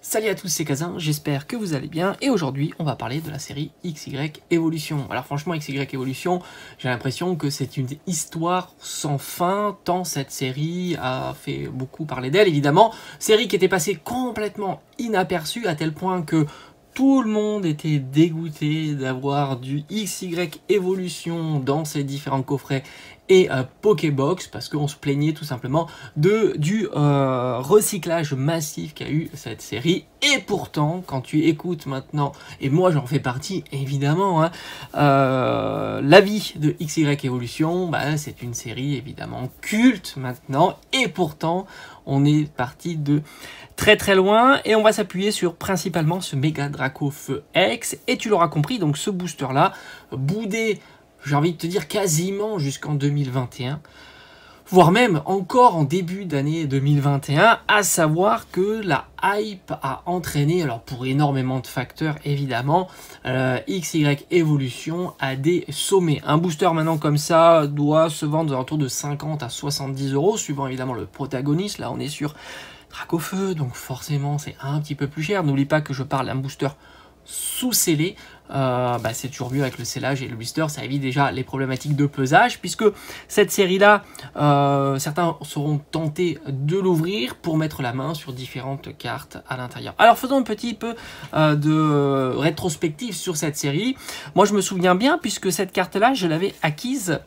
Salut à tous, c'est Kazin, j'espère que vous allez bien, et aujourd'hui on va parler de la série XY Evolution. Alors franchement XY Evolution, j'ai l'impression que c'est une histoire sans fin, tant cette série a fait beaucoup parler d'elle évidemment. Série qui était passée complètement inaperçue à tel point que tout le monde était dégoûté d'avoir du XY Evolution dans ses différents coffrets et Pokébox, parce qu'on se plaignait tout simplement du recyclage massif qu'a eu cette série. Et pourtant, quand tu écoutes maintenant, et moi j'en fais partie évidemment, hein, la vie de XY Evolution, bah, c'est une série évidemment culte maintenant, et pourtant on est parti de très très loin, et on va s'appuyer sur principalement ce Mega Draco Feu X, et tu l'auras compris, donc ce booster là, boudé, j'ai envie de te dire quasiment jusqu'en 2021, voire même encore en début d'année 2021, à savoir que la hype a entraîné, alors pour énormément de facteurs évidemment, XY Evolution à des sommets. Un booster maintenant comme ça doit se vendre aux alentours de 50 à 70 €, suivant évidemment le protagoniste. Là on est sur Draco Feu, donc forcément c'est un petit peu plus cher. N'oublie pas que je parle d'un booster sous-scellé, c'est toujours mieux avec le scellage et le blister, ça évite déjà les problématiques de pesage, puisque cette série là, certains seront tentés de l'ouvrir pour mettre la main sur différentes cartes à l'intérieur. Alors faisons un petit peu de rétrospective sur cette série. Moi je me souviens bien, puisque cette carte là je l'avais acquise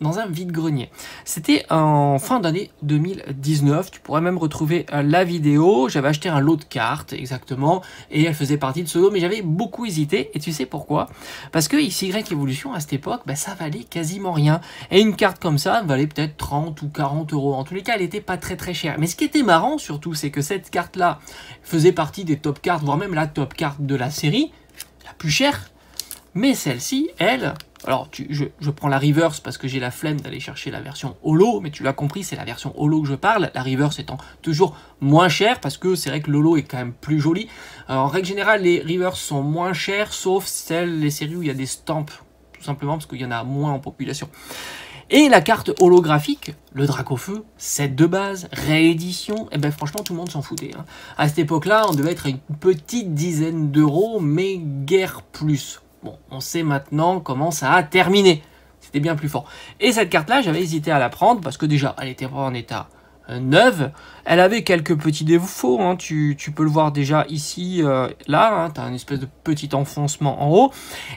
dans un vide-grenier. C'était en fin d'année 2019, tu pourrais même retrouver la vidéo. J'avais acheté un lot de cartes, exactement, et elle faisait partie de ce lot, mais j'avais beaucoup hésité, et tu sais pourquoi? Parce que XY Evolution, à cette époque, ça valait quasiment rien, et une carte comme ça valait peut-être 30 ou 40 €. En tous les cas, elle n'était pas très très chère. Mais ce qui était marrant, surtout, c'est que cette carte-là faisait partie des top cartes, voire même la top carte de la série, la plus chère, mais celle-ci, elle... Alors, je prends la reverse parce que j'ai la flemme d'aller chercher la version holo, mais tu l'as compris, c'est la version holo que je parle, la reverse étant toujours moins chère, parce que c'est vrai que l'holo est quand même plus joli. En règle générale, les reverse sont moins chères, sauf les séries où il y a des stamps, tout simplement parce qu'il y en a moins en population. Et la carte holographique, le Draco Feu, set de base, réédition, et franchement tout le monde s'en foutait. Hein. À cette époque-là, on devait être à une petite dizaine d'euros, mais guère plus. Bon, on sait maintenant comment ça a terminé. C'était bien plus fort. Et cette carte-là, j'avais hésité à la prendre parce que déjà, elle était pas en état neuve. Elle avait quelques petits défauts. Hein. Tu peux le voir déjà ici, là. Hein. Tu as une espèce de petit enfoncement en haut.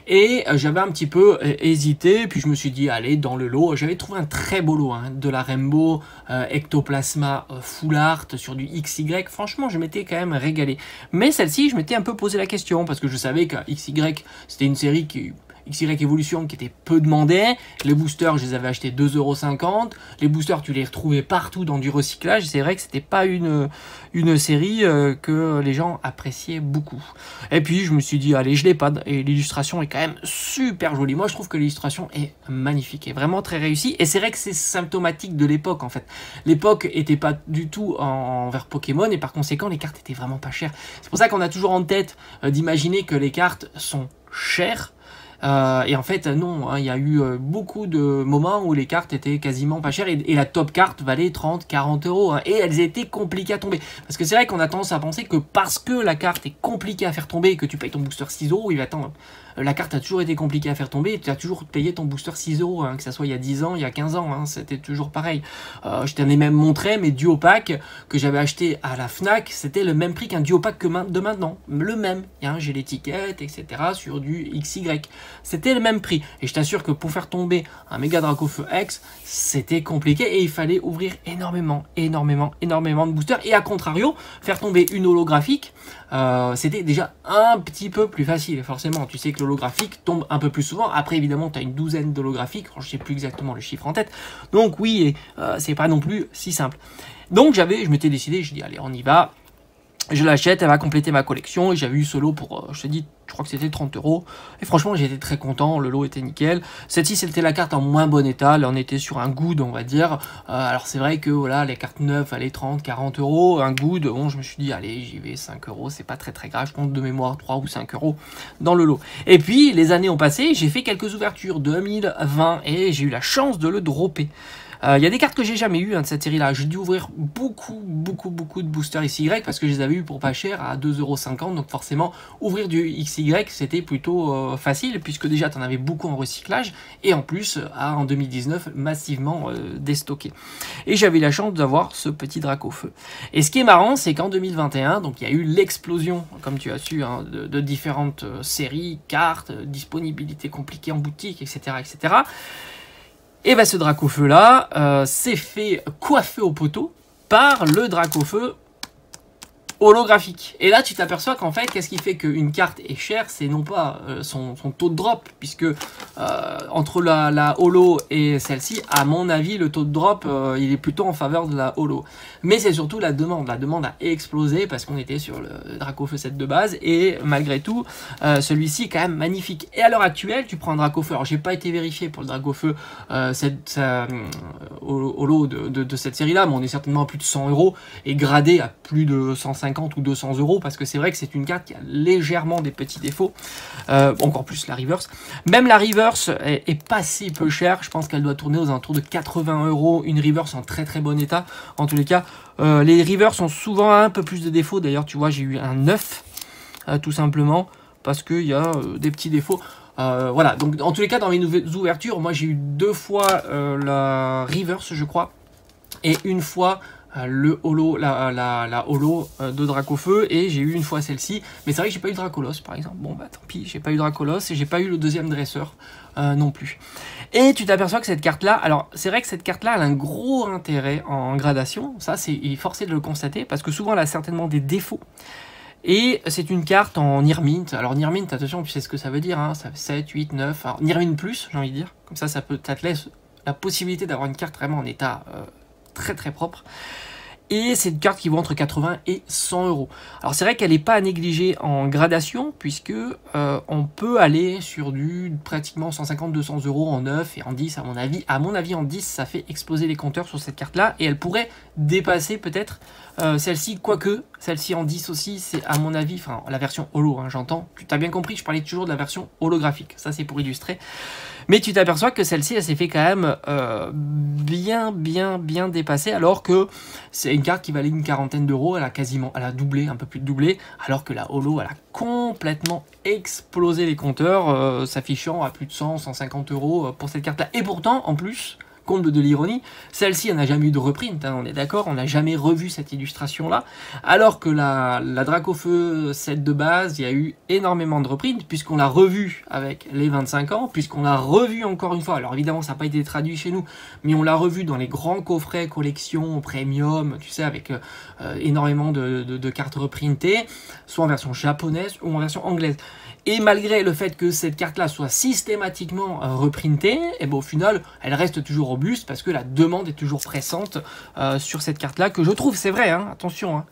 Et j'avais un petit peu hésité. Puis je me suis dit, allez, dans le lot. J'avais trouvé un très beau lot. Hein, de la Rainbow Ectoplasma Full Art sur du XY. Franchement, je m'étais quand même régalé. Mais celle-ci, je m'étais un peu posé la question. Parce que je savais que XY, c'était une série qui... XY Evolution qui était peu demandé, les boosters je les avais achetés 2,50 €, les boosters tu les retrouvais partout dans du recyclage, c'est vrai que c'était pas une série que les gens appréciaient beaucoup. Et puis je me suis dit allez je l'ai pas, et l'illustration est quand même super jolie, moi je trouve que l'illustration est magnifique, et vraiment très réussie, et c'est vrai que c'est symptomatique de l'époque en fait. L'époque était pas du tout envers Pokémon, et par conséquent les cartes étaient vraiment pas chères. C'est pour ça qu'on a toujours en tête d'imaginer que les cartes sont chères. Et en fait non, hein, il y a eu beaucoup de moments où les cartes étaient quasiment pas chères, et la top carte valait 30-40 €, hein, et elles étaient compliquées à tomber, parce que c'est vrai qu'on a tendance à penser que parce que la carte est compliquée à faire tomber et que tu payes ton booster 6 €, il va attendre. La carte a toujours été compliquée à faire tomber, et tu as toujours payé ton booster 6 €, hein, que ça soit il y a 10 ans, il y a 15 ans, hein, c'était toujours pareil. Je t'en ai même montré mes duo packs que j'avais acheté à la Fnac, c'était le même prix qu'un duo pack de maintenant, le même, hein, j'ai l'étiquette, etc. sur du XY. C'était le même prix, et je t'assure que pour faire tomber un Mega Draco Feu X, c'était compliqué, et il fallait ouvrir énormément de boosters, et à contrario, faire tomber une holographique, c'était déjà un petit peu plus facile, forcément. Tu sais que l'holographique tombe un peu plus souvent. Après, évidemment, tu as une douzaine d'holographiques. Je ne sais plus exactement le chiffre en tête. Donc oui, c'est pas non plus si simple. Donc je m'étais décidé, je dis allez, on y va. Je l'achète, elle va compléter ma collection, et j'avais eu ce lot pour, je te dis, je crois que c'était 30 €. Et franchement, j'étais très content, le lot était nickel. Cette-ci, c'était la carte en moins bon état, là on était sur un good, on va dire. Alors c'est vrai que voilà, les cartes neuves valaient 30-40 €, un good, bon, je me suis dit, allez, j'y vais, 5 €, c'est pas très très grave, je compte de mémoire 3 ou 5 € dans le lot. Et puis, les années ont passé, j'ai fait quelques ouvertures, 2020, et j'ai eu la chance de le dropper. Il y a des cartes que j'ai jamais eues de cette série-là. J'ai dû ouvrir beaucoup de boosters XY parce que je les avais eu pour pas cher à 2,50 €. Donc forcément, ouvrir du XY, c'était plutôt facile puisque déjà, tu en avais beaucoup en recyclage et en plus, en 2019, massivement déstocké. Et j'avais la chance d'avoir ce petit Dracofeu. Et ce qui est marrant, c'est qu'en 2021, donc il y a eu l'explosion, comme tu as su, de différentes séries, cartes, disponibilité compliquée en boutique, etc. etc. Et bien ce Dracofeu là s'est fait coiffer au poteau par le Dracofeu holographique. Et là tu t'aperçois qu'en fait, qu'est-ce qui fait qu'une carte est chère, c'est non pas son taux de drop, puisque entre la holo et celle-ci, à mon avis, le taux de drop, il est plutôt en faveur de la holo. Mais c'est surtout la demande. La demande a explosé parce qu'on était sur le Dracofeu set de base, et malgré tout, celui-ci est quand même magnifique. Et à l'heure actuelle, tu prends un Dracofeu, alors j'ai pas été vérifié pour le Dracofeu holo de cette série-là, mais on est certainement à plus de 100 € et gradé à plus de 150 ou 200 €, parce que c'est vrai que c'est une carte qui a légèrement des petits défauts, encore plus la reverse. Même la reverse est pas si peu chère, je pense qu'elle doit tourner aux alentours de 80 €, une reverse en très bon état. En tous les cas, les reverse ont souvent un peu plus de défauts, d'ailleurs tu vois j'ai eu un 9, tout simplement, parce qu'il y a des petits défauts. Voilà, donc en tous les cas dans mes nouvelles ouvertures, moi j'ai eu 2 fois la reverse je crois, et une fois le holo, la holo de Dracofeu, et j'ai eu une fois celle-ci, mais c'est vrai que j'ai pas eu Dracolos par exemple. Bon bah tant pis, j'ai pas eu Dracolos et j'ai pas eu le deuxième dresseur non plus. Et tu t'aperçois que cette carte là, alors c'est vrai que cette carte là elle a un gros intérêt en gradation, ça c'est forcé de le constater, parce que souvent elle a certainement des défauts. Et c'est une carte en Near-Mint. Alors Near-Mint, attention, tu sais ce que ça veut dire, hein, ça fait 7, 8, 9, alors Near-Mint plus, j'ai envie de dire, comme ça ça te laisse la possibilité d'avoir une carte vraiment en état très propre. Et c'est une carte qui vaut entre 80 et 100 €. Alors c'est vrai qu'elle n'est pas à négliger en gradation, puisque on peut aller sur du pratiquement 150-200 € en 9 et en 10 à mon avis. À mon avis en 10 ça fait exploser les compteurs sur cette carte là, et elle pourrait dépasser peut-être celle-ci, quoique celle-ci en 10 aussi, c'est à mon avis, enfin la version holo, hein, j'entends. Tu t'as bien compris, je parlais toujours de la version holographique, ça c'est pour illustrer. Mais tu t'aperçois que celle-ci, elle s'est fait quand même bien dépassée, alors que c'est une carte qui valait une quarantaine d'euros, elle a doublé, un peu plus de doublé, alors que la holo, elle a complètement explosé les compteurs, s'affichant à plus de 100-150 € pour cette carte-là. Et pourtant, en plus, comble de l'ironie, celle-ci, elle n'a jamais eu de reprint, hein, on est d'accord, on n'a jamais revu cette illustration-là, alors que la Dracofeu set de base, il y a eu énormément de reprints, puisqu'on l'a revu avec les 25 ans, puisqu'on l'a revu encore une fois, alors évidemment ça n'a pas été traduit chez nous, mais on l'a revu dans les grands coffrets collection premium, tu sais, avec énormément de cartes reprintées, soit en version japonaise ou en version anglaise. Et malgré le fait que cette carte-là soit systématiquement reprintée, et ben au final, elle reste toujours robuste parce que la demande est toujours pressante sur cette carte-là, que je trouve, c'est vrai, hein, attention, hein,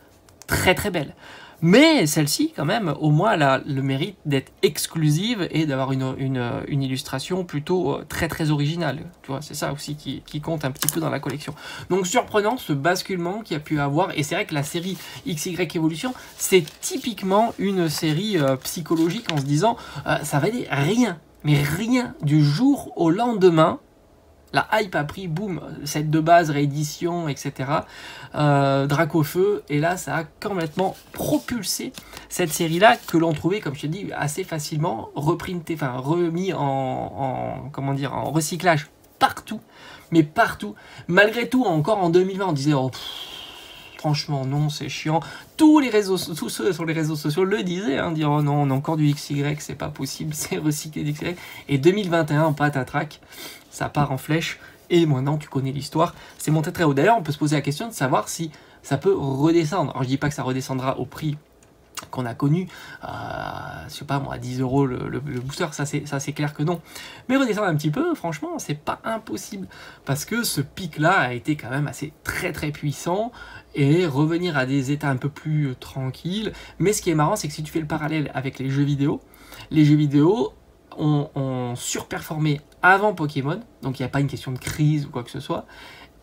très belle. Mais celle-ci, quand même, au moins, elle a le mérite d'être exclusive et d'avoir une illustration plutôt très originale. Tu vois, c'est ça aussi qui compte un petit peu dans la collection. Donc, surprenant ce basculement qu'il y a pu avoir. Et c'est vrai que la série XY Evolution, c'est typiquement une série psychologique en se disant ça va dire rien, mais rien du jour au lendemain. La hype a pris, boum, set de base, réédition, etc. Dracofeu, et là, ça a complètement propulsé cette série-là, que l'on trouvait, comme je te dis, assez facilement reprinté, enfin remis comment dire, en recyclage partout, mais partout. Malgré tout, encore en 2020, on disait, oh, franchement, non, c'est chiant. Tous ceux sur les réseaux sociaux le disaient, hein, dire, oh non, on a encore du XY, c'est pas possible, c'est recyclé d'XY. Et 2021, patatrac, ça part en flèche, et maintenant tu connais l'histoire, c'est monté très haut. D'ailleurs, on peut se poser la question de savoir si ça peut redescendre. Alors je dis pas que ça redescendra au prix qu'on a connu, je sais pas moi, à 10 € le booster, ça c'est clair que non. Mais redescendre un petit peu, franchement, c'est pas impossible, parce que ce pic-là a été quand même assez très puissant, et revenir à des états un peu plus tranquilles. Mais ce qui est marrant, c'est que si tu fais le parallèle avec les jeux vidéo ont surperformé avant Pokémon, donc il n'y a pas une question de crise ou quoi que ce soit,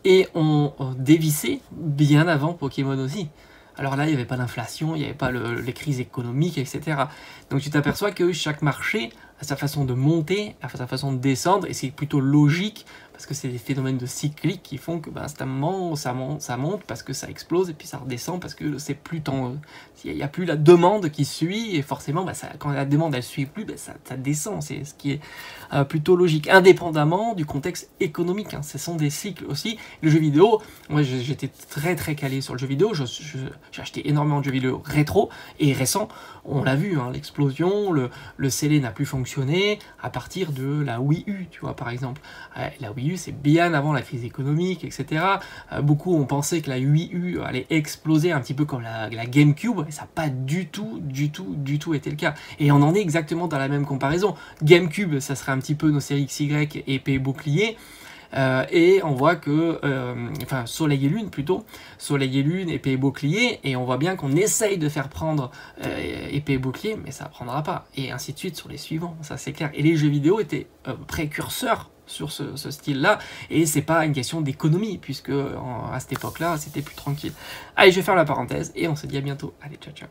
et ont dévissé bien avant Pokémon aussi. Alors là, il n'y avait pas d'inflation, il n'y avait pas les crises économiques, etc. Donc tu t'aperçois que chaque marché a sa façon de monter, a sa façon de descendre, et c'est plutôt logique, parce que c'est des phénomènes de cycliques qui font que à un moment ça monte parce que ça explose et puis ça redescend parce que c'est plus il n'y a plus la demande qui suit et forcément quand la demande elle suit plus, ça descend, c'est ce qui est plutôt logique, indépendamment du contexte économique, hein. Ce sont des cycles aussi. Le jeu vidéo, moi j'étais très calé sur le jeu vidéo, j'ai acheté énormément de jeux vidéo rétro et récents, on l'a vu, hein, l'explosion, le CD n'a plus fonctionné à partir de la Wii U, tu vois, par exemple. La Wii U, c'est bien avant la crise économique, etc. Beaucoup ont pensé que la Wii U allait exploser un petit peu comme la GameCube, et ça n'a pas du tout été le cas. Et on en est exactement dans la même comparaison. GameCube, ça serait un petit peu nos séries XY, épée et bouclier. Et on voit que, enfin Soleil et Lune plutôt, Soleil et Lune, épée et bouclier, et on voit bien qu'on essaye de faire prendre épée et bouclier, mais ça ne prendra pas, et ainsi de suite sur les suivants, ça c'est clair. Et les jeux vidéo étaient précurseurs sur ce style-là, et c'est pas une question d'économie, puisque à cette époque-là, c'était plus tranquille. Allez, je vais faire la parenthèse, et on se dit à bientôt. Allez, ciao ciao.